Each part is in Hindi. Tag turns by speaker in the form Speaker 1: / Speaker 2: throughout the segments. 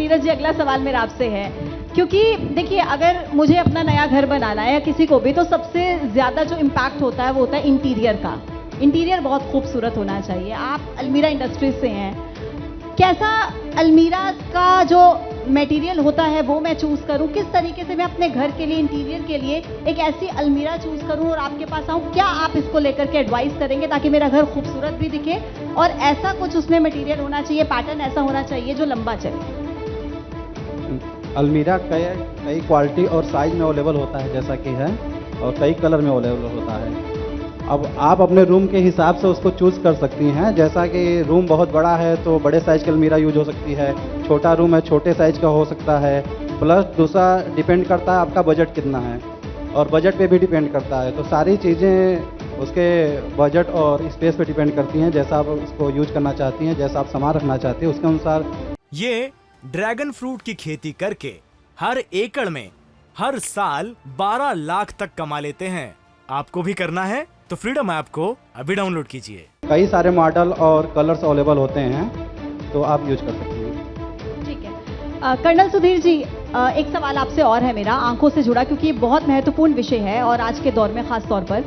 Speaker 1: नीरज जी, अगला सवाल मेरा आपसे है, क्योंकि देखिए अगर मुझे अपना नया घर बनाना है या किसी को भी, तो सबसे ज़्यादा जो इम्पैक्ट होता है वो होता है इंटीरियर का। इंटीरियर बहुत खूबसूरत होना चाहिए। आप अलमीरा इंडस्ट्रीज से हैं, कैसा अलमीरा का जो मटेरियल होता है वो मैं चूज़ करूं, किस तरीके से मैं अपने घर के लिए, इंटीरियर के लिए एक ऐसी अलमीरा चूज़ करूं और आपके पास आऊं, क्या आप इसको लेकर के एडवाइस करेंगे ताकि मेरा घर खूबसूरत भी दिखे और ऐसा कुछ उसमें मटेरियल होना चाहिए, पैटर्न ऐसा होना चाहिए जो लंबा चले?
Speaker 2: अलमीरा कई क्वालिटी और साइज में अवेलेबल होता है जैसा कि है, और कई कलर में अवेलेबल होता है। अब आप अपने रूम के हिसाब से उसको चूज़ कर सकती हैं। जैसा कि रूम बहुत बड़ा है तो बड़े साइज़ की अलमीरा यूज हो सकती है, छोटा रूम है छोटे साइज़ का हो सकता है। प्लस दूसरा डिपेंड करता है आपका बजट कितना है, और बजट पे भी डिपेंड करता है। तो सारी चीज़ें उसके बजट और स्पेस पे डिपेंड करती हैं। जैसा आप उसको यूज करना चाहती हैं, जैसा आप सामान रखना चाहती हैं, उसके अनुसार।
Speaker 3: ये ड्रैगन फ्रूट की खेती करके हर एकड़ में हर साल 12 लाख तक कमा लेते हैं। आपको भी करना है तो फ्रीडम ऐप को अभी डाउनलोड कीजिए।
Speaker 2: कई सारे मॉडल और कलर्स अवेलेबल होते हैं, तो आप यूज कर सकती हैं।
Speaker 1: ठीक है। कर्नल सुधीर जी, एक सवाल आपसे और है मेरा, आंखों से जुड़ा, क्योंकि ये बहुत महत्वपूर्ण विषय है और आज के दौर में खास तौर पर।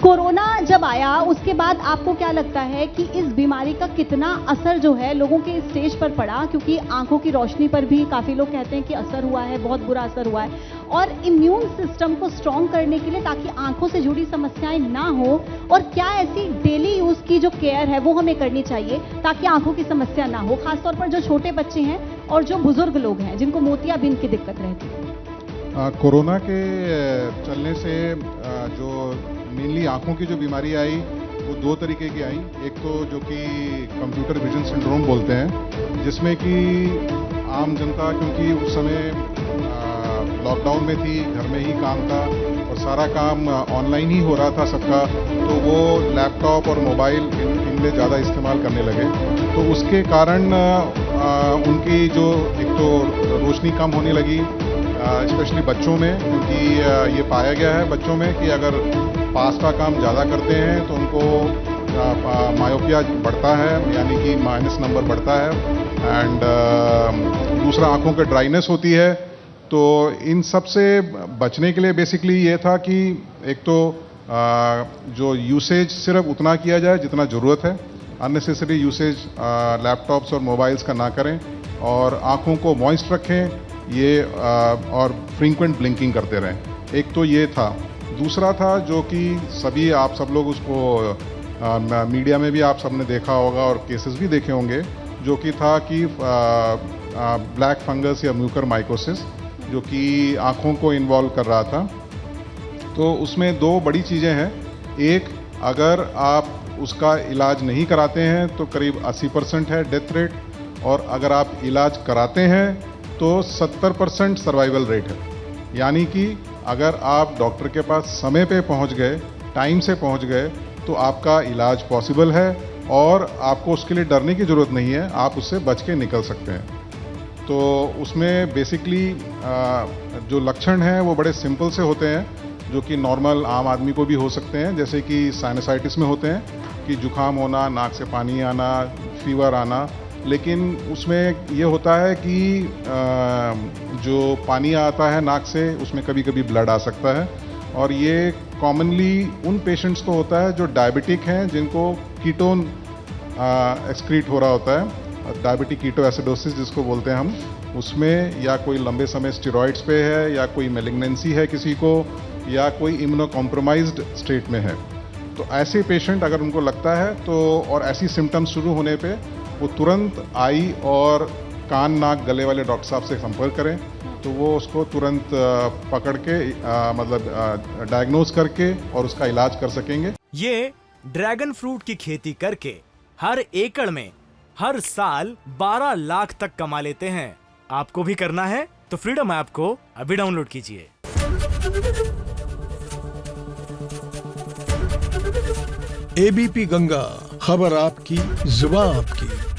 Speaker 1: कोरोना जब आया उसके बाद आपको क्या लगता है कि इस बीमारी का कितना असर जो है लोगों के स्टेज पर पड़ा, क्योंकि आंखों की रोशनी पर भी काफ़ी लोग कहते हैं कि असर हुआ है, बहुत बुरा असर हुआ है, और इम्यून सिस्टम को स्ट्रॉन्ग करने के लिए ताकि आंखों से जुड़ी समस्याएं ना हो, और क्या ऐसी डेली यूज़ की जो केयर है वो हमें करनी चाहिए ताकि आंखों की समस्या ना हो, खासतौर पर जो छोटे बच्चे हैं और जो बुजुर्ग लोग हैं जिनको मोतियाबिंद की दिक्कत रहती है?
Speaker 4: कोरोना के चलने से जो मेनली आंखों की जो बीमारी आई वो दो तरीके की आई। एक तो जो कि कंप्यूटर विजन सिंड्रोम बोलते हैं, जिसमें कि आम जनता, क्योंकि उस समय लॉकडाउन में थी, घर में ही काम था और सारा काम ऑनलाइन ही हो रहा था सबका, तो वो लैपटॉप और मोबाइल इनमें ज़्यादा इस्तेमाल करने लगे। तो उसके कारण उनकी जो एक तो रोशनी कम होने लगी, स्पेशली बच्चों में, क्योंकि ये पाया गया है बच्चों में कि अगर पास का काम ज़्यादा करते हैं तो उनको मायोपिया बढ़ता है, यानी कि माइनस नंबर बढ़ता है। एंड दूसरा आंखों के ड्राइनेस होती है। तो इन सब से बचने के लिए बेसिकली ये था कि एक तो जो यूसेज सिर्फ उतना किया जाए जितना ज़रूरत है, अननेसेसरी यूसेज लैपटॉप्स और मोबाइल्स का ना करें, और आंखों को मॉइस्ट रखें ये, और फ्रीक्वेंट ब्लिंकिंग करते रहें। एक तो ये था। दूसरा था जो कि सभी आप सब लोग उसको मीडिया में भी आप सबने देखा होगा और केसेस भी देखे होंगे, जो कि था कि ब्लैक फंगस या म्यूकर माइकोसिस, जो कि आँखों को इन्वॉल्व कर रहा था। तो उसमें दो बड़ी चीज़ें हैं। एक, अगर आप उसका इलाज नहीं कराते हैं तो करीब 80% है डेथ रेट, और अगर आप इलाज कराते हैं तो 70% सर्वाइवल रेट है। यानी कि अगर आप डॉक्टर के पास समय पे पहुंच गए, टाइम से पहुंच गए, तो आपका इलाज पॉसिबल है और आपको उसके लिए डरने की ज़रूरत नहीं है, आप उससे बच के निकल सकते हैं। तो उसमें बेसिकली जो लक्षण हैं वो बड़े सिंपल से होते हैं, जो कि नॉर्मल आम आदमी को भी हो सकते हैं, जैसे कि साइनसाइटिस में होते हैं कि जुकाम होना, नाक से पानी आना, फीवर आना। लेकिन उसमें ये होता है कि जो पानी आता है नाक से, उसमें कभी कभी ब्लड आ सकता है, और ये कॉमनली उन पेशेंट्स को होता है जो डायबिटिक हैं, जिनको कीटोन एक्सक्रीट हो रहा होता है, डायबिटिक कीटो एसिडोसिस जिसको बोलते हैं हम, उसमें, या कोई लंबे समय स्टेरॉइड्स पे है, या कोई मेलिग्नेंसी है किसी को, या कोई इम्यूनो कॉम्प्रोमाइज्ड स्टेट में है। तो ऐसे पेशेंट अगर उनको लगता है तो, और ऐसी सिम्टम्स शुरू होने पे, वो तुरंत आई और कान नाक गले वाले डॉक्टर साहब से संपर्क करें, तो वो उसको तुरंत पकड़ के मतलब डायग्नोज करके और उसका इलाज कर सकेंगे।
Speaker 3: ये ड्रैगन फ्रूट की खेती करके हर एकड़ में हर साल 12 लाख तक कमा लेते हैं। आपको भी करना है तो फ्रीडम ऐप को अभी डाउनलोड कीजिए।
Speaker 5: एबीपी गंगा, खबर आपकी, जुबान आपकी।